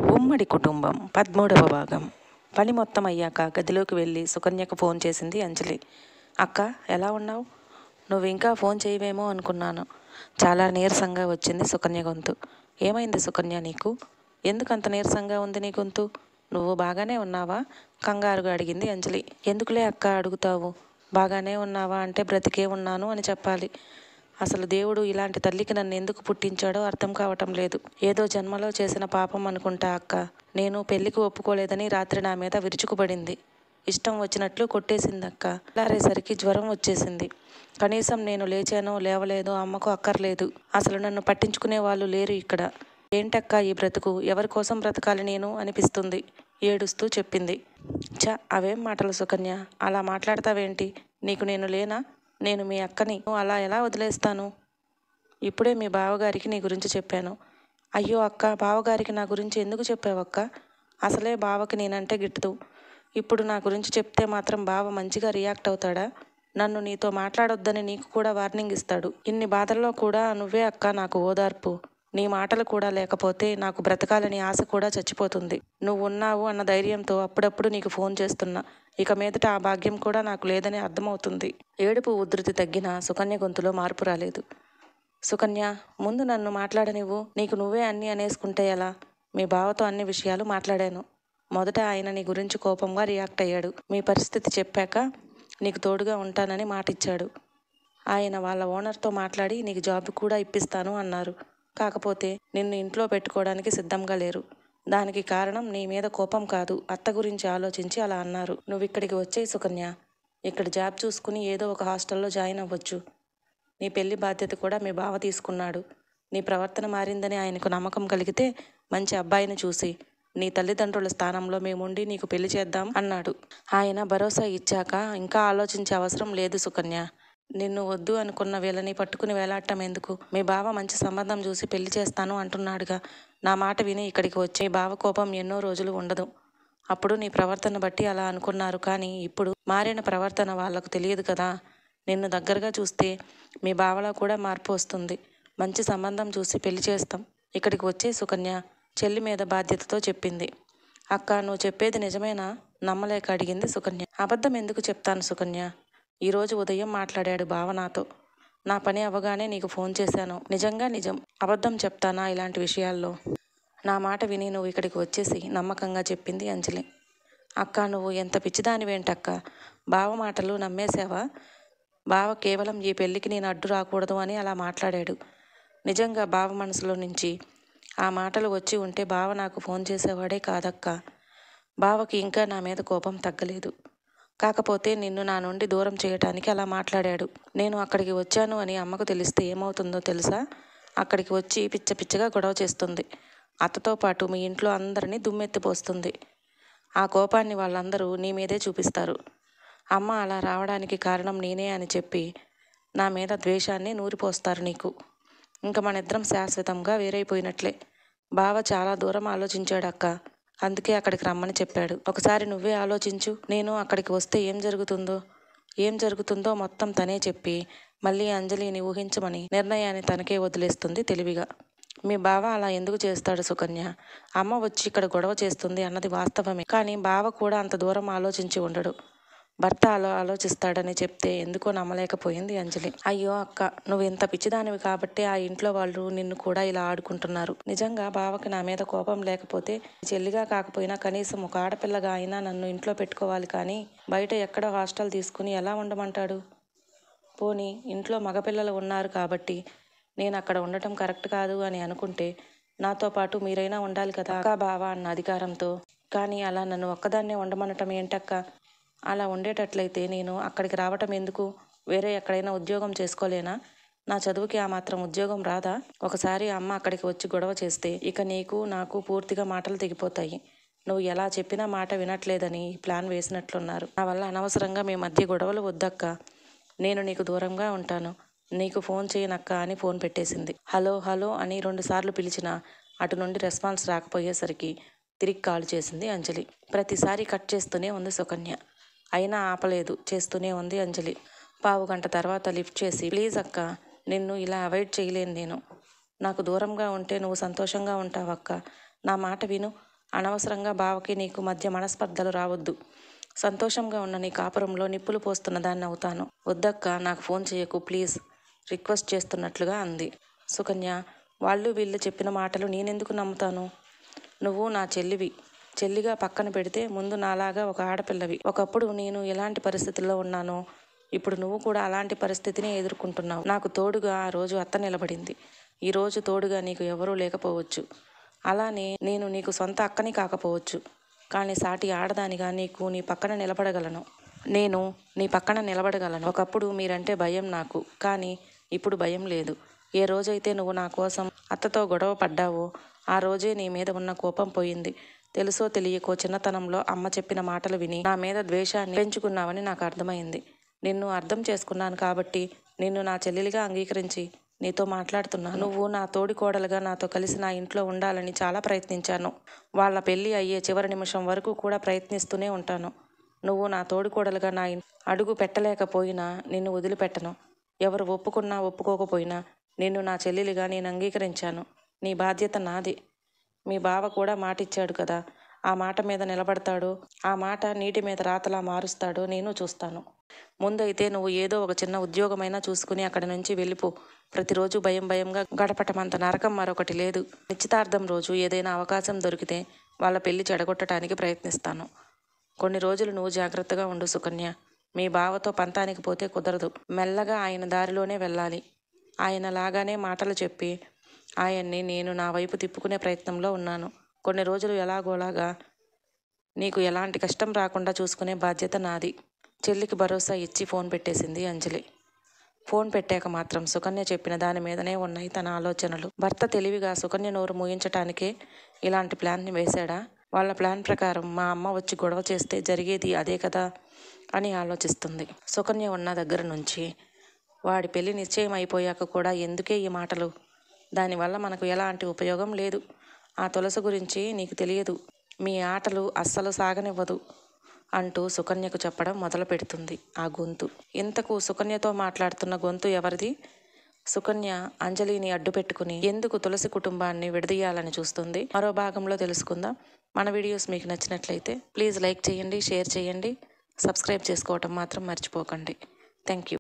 ఉమ్మడి కుటుంబం 13వ భాగం. పని మొత్తం అయ్యాక గదిలోకి వెళ్ళి సుకన్యకు ఫోన్ చేసింది అంజలి. అక్క, ఎలా ఉన్నావు? నువ్వు ఇంకా ఫోన్ చేయవేమో అనుకున్నాను. చాలా నీరసంగా వచ్చింది సుకన్య గొంతు. ఏమైంది సుకన్య నీకు? ఎందుకు అంత నీరసంగా ఉంది నీ గొంతు? నువ్వు బాగానే ఉన్నావా? కంగారుగా అడిగింది అంజలి. ఎందుకులే అక్క అడుగుతావు? బాగానే ఉన్నావా అంటే బ్రతికే ఉన్నాను అని చెప్పాలి. అసలు దేవుడు ఇలాంటి తల్లికి నన్ను ఎందుకు పుట్టించాడో అర్థం కావటం లేదు. ఏదో జన్మలో చేసిన పాపం అనుకుంటా అక్క. నేను పెళ్లికి ఒప్పుకోలేదని రాత్రి నా మీద విరుచుకుపడింది. ఇష్టం వచ్చినట్లు కొట్టేసిందక్క. తెల్లారేసరికి జ్వరం వచ్చేసింది. కనీసం నేను లేచానో లేవలేదో అమ్మకు అక్కర్లేదు. అసలు నన్ను పట్టించుకునే వాళ్ళు లేరు ఇక్కడ. ఏంటక్క ఈ బ్రతుకు? ఎవరి కోసం బ్రతకాలి నేను అనిపిస్తుంది ఏడుస్తూ చెప్పింది. అవేం మాటలు సుకన్య, అలా మాట్లాడతావేంటి? నీకు నేను లేనా? నేను మీ అక్కని. అలా ఎలా వదిలేస్తాను? ఇప్పుడే మీ బావగారికి నీ గురించి చెప్పాను. అయ్యో అక్క, బావగారికి నా గురించి ఎందుకు చెప్పావక్క? అసలే బావకి నేనంటే గిట్టదు. ఇప్పుడు నా గురించి చెప్తే మాత్రం బావ మంచిగా రియాక్ట్ అవుతాడా? నన్ను నీతో మాట్లాడొద్దని నీకు కూడా వార్నింగ్ ఇస్తాడు. ఇన్ని బాధల్లో కూడా నువ్వే అక్క నాకు ఓదార్పు. నీ మాటలు కూడా లేకపోతే నాకు బ్రతకాలని ఆశ కూడా చచ్చిపోతుంది. నువ్వు ఉన్నావు అన్న ధైర్యంతో అప్పుడప్పుడు నీకు ఫోన్ చేస్తున్నా. ఇక మీదట ఆ భాగ్యం కూడా నాకు లేదని అర్థమవుతుంది. ఏడుపు ఉధృతి తగ్గిన సుకన్య గొంతులో మార్పు రాలేదు. సుకన్య, ముందు నన్ను మాట్లాడనివ్వు. నీకు నువ్వే అన్నీ అనేసుకుంటే ఎలా? మీ బావతో అన్ని విషయాలు మాట్లాడాను. మొదట ఆయన నీ గురించి కోపంగా రియాక్ట్ అయ్యాడు. మీ పరిస్థితి చెప్పాక నీకు తోడుగా ఉంటానని మాటిచ్చాడు. ఆయన వాళ్ళ ఓనర్తో మాట్లాడి నీకు జాబ్ కూడా ఇప్పిస్తాను అన్నారు. కాకపోతే నిన్ను ఇంట్లో పెట్టుకోవడానికి సిద్ధంగా లేరు. దానికి కారణం నీ మీద కోపం కాదు, అత్త గురించి ఆలోచించి అలా అన్నారు. నువ్వు ఇక్కడికి వచ్చేయి సుకన్య. ఇక్కడ జాబ్ చూసుకుని ఏదో ఒక హాస్టల్లో జాయిన్ అవ్వచ్చు. నీ పెళ్లి బాధ్యత కూడా మీ బావ తీసుకున్నాడు. నీ ప్రవర్తన మారిందని ఆయనకు నమ్మకం కలిగితే మంచి అబ్బాయిని చూసి నీ తల్లిదండ్రుల స్థానంలో మేముండి నీకు పెళ్లి చేద్దాం అన్నాడు. ఆయన భరోసా ఇచ్చాక ఇంకా ఆలోచించే అవసరం లేదు సుకన్య. నిన్ను వద్దు అనుకున్న వీళ్ళని పట్టుకుని వేలాడటం ఎందుకు? మీ బావ మంచి సంబంధం చూసి పెళ్లి చేస్తాను అంటున్నాడుగా. నా మాట విని ఇక్కడికి వచ్చి బావ కోపం ఎన్నో రోజులు ఉండదు. అప్పుడు నీ ప్రవర్తన బట్టి అలా అనుకున్నారు, కానీ ఇప్పుడు మారిన ప్రవర్తన వాళ్లకు తెలియదు కదా. నిన్ను దగ్గరగా చూస్తే మీ బావలో కూడా మార్పు వస్తుంది. మంచి సంబంధం చూసి పెళ్లి చేస్తాం. ఇక్కడికి వచ్చే సుకన్య చెల్లి మీద బాధ్యతతో చెప్పింది. అక్క, నువ్వు చెప్పేది నిజమేనా? నమ్మలేక అడిగింది సుకన్య. అబద్ధం ఎందుకు చెప్తాను సుకన్య? ఈరోజు ఉదయం మాట్లాడాడు బావ నాతో. నా పని అవ్వగానే నీకు ఫోన్ చేశాను. నిజంగా నిజం. అబద్ధం చెప్తానా ఇలాంటి విషయాల్లో? నా మాట విని నువ్వు ఇక్కడికి వచ్చేసి నమ్మకంగా చెప్పింది అంజలి. అక్క, నువ్వు ఎంత పిచ్చిదానివేంటక్క? బావ మాటలు నమ్మేశావా? బావ కేవలం ఈ పెళ్లికి నేను అడ్డు రాకూడదు అని అలా మాట్లాడాడు. నిజంగా బావ మనసులో నుంచి ఆ మాటలు వచ్చి ఉంటే బావ నాకు ఫోన్ చేసేవాడే కాదక్క. బావకి ఇంకా నా మీద కోపం తగ్గలేదు. కాకపోతే నిన్ను నా నుండి దూరం చేయటానికి అలా మాట్లాడాడు. నేను అక్కడికి వచ్చాను అని అమ్మకు తెలిస్తే ఏమవుతుందో తెలుసా? అక్కడికి వచ్చి పిచ్చ పిచ్చగా గొడవ చేస్తుంది. అత్తతో పాటు మీ ఇంట్లో అందరినీ దుమ్మెత్తిపోస్తుంది. ఆ కోపాన్ని వాళ్ళందరూ నీ మీదే చూపిస్తారు. అమ్మ అలా రావడానికి కారణం నేనే అని చెప్పి నా మీద ద్వేషాన్ని నూరిపోస్తారు నీకు. ఇంకా మనిద్దరం శాశ్వతంగా వేరైపోయినట్లే. బావ చాలా దూరం ఆలోచించాడు అక్క. అందుకే అక్కడికి రమ్మని చెప్పాడు. ఒకసారి నువ్వే ఆలోచించు. నేను అక్కడికి వస్తే ఏం జరుగుతుందో మొత్తం తనే చెప్పి మళ్ళీ అంజలిని ఊహించమని నిర్ణయాన్ని తనకే వదిలేస్తుంది తెలివిగా. మీ బావ అలా ఎందుకు చేస్తాడు సుకన్య? అమ్మ వచ్చి ఇక్కడ గొడవ చేస్తుంది అన్నది వాస్తవమే, కానీ బావ కూడా అంత దూరం ఆలోచించి ఉండడు. భర్త అలా ఆలోచిస్తాడని చెప్తే ఎందుకో నమ్మలేకపోయింది అంజలి. అయ్యో అక్క, నువ్వు ఇంత పిచ్చిదానివి కాబట్టి ఆ ఇంట్లో వాళ్ళు నిన్ను కూడా ఇలా ఆడుకుంటున్నారు. నిజంగా బావకి నా మీద కోపం లేకపోతే చెల్లిగా కాకపోయినా కనీసం ఒక ఆడపిల్లగా అయినా నన్ను ఇంట్లో పెట్టుకోవాలి, కానీ బయట ఎక్కడో హాస్టల్ తీసుకుని ఎలా ఉండమంటాడు? పోనీ ఇంట్లో మగపిల్లలు ఉన్నారు కాబట్టి నేను అక్కడ ఉండటం కరెక్ట్ కాదు అని అనుకుంటే నాతో పాటు మీరైనా ఉండాలి కదా అక్క బావ అన్న అధికారంతో. కానీ అలా నన్ను ఒక్కదాన్నే ఉండమనటం ఏంటక్క? అలా ఉండేటట్లయితే నేను అక్కడికి రావటం ఎందుకు? వేరే ఎక్కడైనా ఉద్యోగం చేసుకోలేనా? నా చదువుకి ఆ మాత్రం ఉద్యోగం రాదా? ఒకసారి అమ్మ అక్కడికి వచ్చి గొడవ చేస్తే ఇక నీకు నాకు పూర్తిగా మాటలు తెగిపోతాయి. నువ్వు ఎలా చెప్పినా మాట వినట్లేదని ప్లాన్ వేసినట్లున్నారు. నా వల్ల అనవసరంగా మీ మధ్య గొడవలు వద్దక్క. నేను నీకు దూరంగా ఉంటాను. నీకు ఫోన్ చేయనక్క అని ఫోన్ పెట్టేసింది. హలో హలో అని 2 సార్లు పిలిచినా అటు నుండి రెస్పాన్స్ రాకపోయేసరికి తిరిగి కాల్ చేసింది అంజలి. ప్రతిసారి కట్ చేస్తూనే ఉంది సుకన్య. అయినా ఆపలేదు, చేస్తూనే ఉంది అంజలి. పావుగంట తర్వాత లిఫ్ట్ చేసి, ప్లీజ్ అక్క, నిన్ను ఇలా అవాయిడ్ చేయలేను నేను. నాకు దూరంగా ఉంటే నువ్వు సంతోషంగా ఉంటావక్క. నా మాట విను. అనవసరంగా బావకి నీకు మధ్య మనస్పర్ధలు రావద్దు. సంతోషంగా ఉన్న నీ కాపురంలో నిప్పులు పోస్తున్న దాన్ని అవుతాను. వద్దక్క, నాకు ఫోన్ చేయకు ప్లీజ్, రిక్వెస్ట్ చేస్తున్నట్లుగా అంది. సుకన్య, వాళ్ళు వీళ్ళు చెప్పిన మాటలు నేనెందుకు నమ్ముతాను? నువ్వు నా చెల్లివి. చెల్లిగా పక్కన పెడితే ముందు నాలాగా ఒక ఆడపిల్లవి. ఒకప్పుడు నేను ఎలాంటి పరిస్థితుల్లో ఉన్నానో ఇప్పుడు నువ్వు కూడా అలాంటి పరిస్థితిని ఎదుర్కొంటున్నావు. నాకు తోడుగా ఆ రోజు అత్త నిలబడింది. ఈరోజు తోడుగా నీకు ఎవరూ లేకపోవచ్చు. అలానే నేను నీకు సొంత అక్కని కాకపోవచ్చు. కానీ సాటి ఆడదానిగా నీకు నీ పక్కన నిలబడగలను. నేను నీ పక్కన నిలబడగలను. ఒకప్పుడు మీరంటే భయం నాకు, కానీ ఇప్పుడు భయం లేదు. ఏ రోజైతే నువ్వు నా కోసం అత్తతో గొడవ పడ్డావో ఆ రోజే నీ మీద ఉన్న కోపం పోయింది. తెలుసో తెలియకో చిన్నతనంలో అమ్మ చెప్పిన మాటలు విని నా మీద ద్వేషాన్ని పెంచుకున్నావని నాకు అర్థమైంది. నిన్ను అర్థం చేసుకున్నాను కాబట్టి నిన్ను నా చెల్లెలిగా అంగీకరించి నీతో మాట్లాడుతున్నాను. నువ్వు నా తోడి కోడలుగా నాతో కలిసి నా ఇంట్లో ఉండాలని చాలా ప్రయత్నించాను. వాళ్ళ పెళ్ళి అయ్యే చివరి నిమిషం వరకు కూడా ప్రయత్నిస్తూనే ఉంటాను. నువ్వు నా తోడి కోడలుగా నా అడుగు పెట్టలేకపోయినా నిన్ను వదిలిపెట్టను. ఎవరు ఒప్పుకున్నా ఒప్పుకోకపోయినా నిన్ను నా చెల్లెలిగా నేను అంగీకరించాను. నీ బాధ్యత నాది. మీ బావ కూడా మాటిచ్చాడు కదా, ఆ మాట మీద నిలబడతాడో, ఆ మాట నీటి మీద రాతలా మారుస్తాడో నేను చూస్తాను. ముందైతే నువ్వు ఏదో ఒక చిన్న ఉద్యోగమైనా చూసుకుని అక్కడి నుంచి వెళ్ళిపో. ప్రతిరోజు భయం భయంగా గడపటమంత నరకం మరొకటి లేదు. నిశ్చితార్థం రోజు ఏదైనా అవకాశం దొరికితే వాళ్ళ పెళ్లి చెడగొట్టడానికి ప్రయత్నిస్తాను. కొన్ని రోజులు నువ్వు జాగ్రత్తగా ఉండు సుకన్య. మీ బావతో పంతానికి పోతే కుదరదు. మెల్లగా ఆయన దారిలోనే వెళ్ళాలి. ఆయన లాగానే మాటలు చెప్పి ఆయన్ని నేను నా వైపు తిప్పుకునే ప్రయత్నంలో ఉన్నాను. కొన్ని రోజులు ఎలాగోలాగా నీకు ఎలాంటి కష్టం రాకుండా చూసుకునే బాధ్యత నాది. చెల్లికి భరోసా ఇచ్చి ఫోన్ పెట్టేసింది అంజలి. ఫోన్ పెట్టాక మాత్రం సుకన్య చెప్పిన దాని మీదనే ఉన్నాయి తన ఆలోచనలు. భర్త తెలివిగా సుకన్య నోరు మూయించటానికే ఇలాంటి ప్లాన్ని వేశాడా? వాళ్ళ ప్లాన్ ప్రకారం మా అమ్మ వచ్చి గొడవ చేస్తే జరిగేది అదే కదా అని ఆలోచిస్తుంది. సుకన్య ఉన్న దగ్గర నుంచి వాడి పెళ్లి నిశ్చయం అయిపోయాక కూడా ఎందుకే ఈ మాటలు? దానివల్ల మనకు ఎలాంటి ఉపయోగం లేదు. ఆ తులసి గురించి నీకు తెలియదు. మీ ఆటలు అస్సలు సాగనివ్వదు అంటూ సుకన్యకు చెప్పడం మొదలు పెడుతుంది ఆ గొంతు. ఇంతకు సుకన్యతో మాట్లాడుతున్న గొంతు ఎవరిది? సుకన్య అంజలిని అడ్డు పెట్టుకుని ఎందుకు తులసి కుటుంబాన్ని విడదీయాలని చూస్తుంది? మరో భాగంలో తెలుసుకుందాం. మన వీడియోస్ మీకు నచ్చినట్లయితే ప్లీజ్ లైక్ చేయండి, షేర్ చేయండి, సబ్స్క్రైబ్ చేసుకోవటం మాత్రం మర్చిపోకండి. Thank you.